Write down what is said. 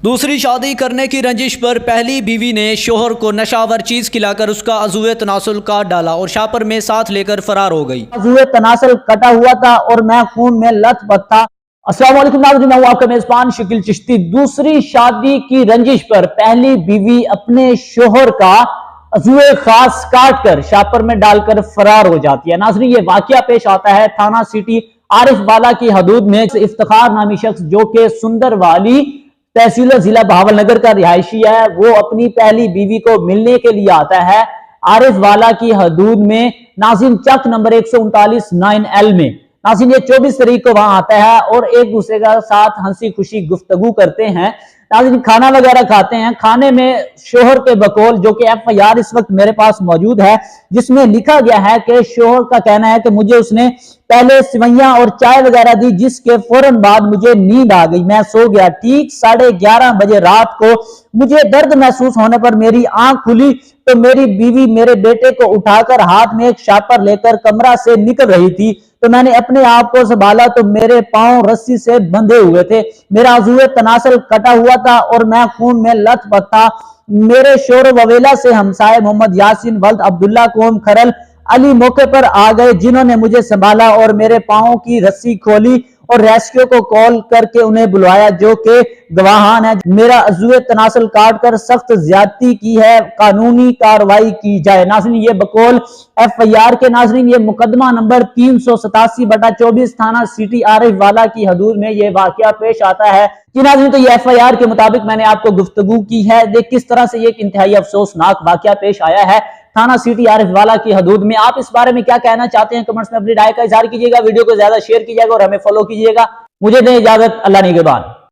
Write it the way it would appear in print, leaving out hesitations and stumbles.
دوسری شادی کرنے کی رنجش پر پہلی بیوی نے شوہر کو نشاور چیز کھلا کر اس کا عضو تناسل کاٹ ڈالا اور شاپر میں ساتھ لے کر فرار ہو گئی۔ عضو تناسل کٹا ہوا تھا اور میں خون میں لت پت تھا۔ السلام علیکم ناظرین، میں ہوں آپ کا میزبان شکیل چشتی۔ دوسری شادی کی رنجش پر پہلی بیوی اپنے شوہر کا عضو خاص کاٹ کر شاپر میں ڈال کر فرار ہو جاتی ہے۔ ناظرین، یہ واقعہ پیش آتا ہے تھانہ سٹی عارف والا کی حدود میں۔ افتخار نامی شخص جو کہ سندر والی تحصیل ضلع بہاول نگر کا رہائشی ہے، وہ اپنی پہلی بیوی کو ملنے کے لیے آتا ہے عارف والا کی حدود میں، ناظرین چک نمبر 139 9L میں۔ ناظرین یہ 24 تاریخ کو وہاں آتا ہے اور ایک دوسرے کا ساتھ ہنسی خوشی گفتگو کرتے ہیں۔ ناظرین کھانا وغیرہ کھاتے ہیں۔ کھانے میں شوہر کے بقول، جو کہ FIR اس وقت میرے پاس موجود ہے، جس میں لکھا گیا ہے کہ شوہر کا کہنا ہے کہ مجھے اس نے پہلے سویاں اور چائے وغیرہ دی، جس کے فوراً بعد مجھے نیند آ گئی، میں سو گیا۔ ٹھیک 11:30 بجے رات کو مجھے درد محسوس ہونے پر میری آنکھ کھلی تو میری بیوی میرے بیٹے کو اٹھا کر ہاتھ میں ایک شاپر لے کر کمرہ سے نکل رہی تھی، تو میں نے اپنے آپ کو سنبھالا تو میرے پاؤں رسی سے بندھے ہوئے تھے، میرا عضو تناسل کٹا ہوا تھا اور میں خون میں لت پت تھا۔ میرے شور وویلا سے ہمسائے محمد یاسین ولد عبداللہ قوم کھرل علی موقع پر آ گئے، جنہوں نے مجھے سنبھالا اور میرے پاؤں کی رسی کھولی اور ریسکیو کو کال کر کے انہیں بلوایا، جو کہ گواہان ہے۔ میرا عضو تناسل کاٹ کر سخت زیادتی کی ہے، قانونی کارروائی کی جائے۔ ناظرین یہ بقول FIR کے۔ ناظرین یہ مقدمہ نمبر 387/24 تھانہ سٹی عارف والا کی حدود میں یہ واقعہ پیش آتا ہے۔ جی ناظرین، تو یہ FIR کے مطابق میں نے آپ کو گفتگو کی ہے۔ دیکھ کس طرح سے یہ ایک انتہائی افسوسناک واقعہ پیش آیا ہے تھانہ سٹی عارف والا کی حدود میں۔ آپ اس بارے میں کیا کہنا چاہتے ہیں؟ کمنٹس میں اپنی رائے کا اظہار کیجیے گا، ویڈیو کو زیادہ شیئر کیجیے گا اور ہمیں فالو کیجیے گا۔ مجھے دیں اجازت، اللہ نگہبان۔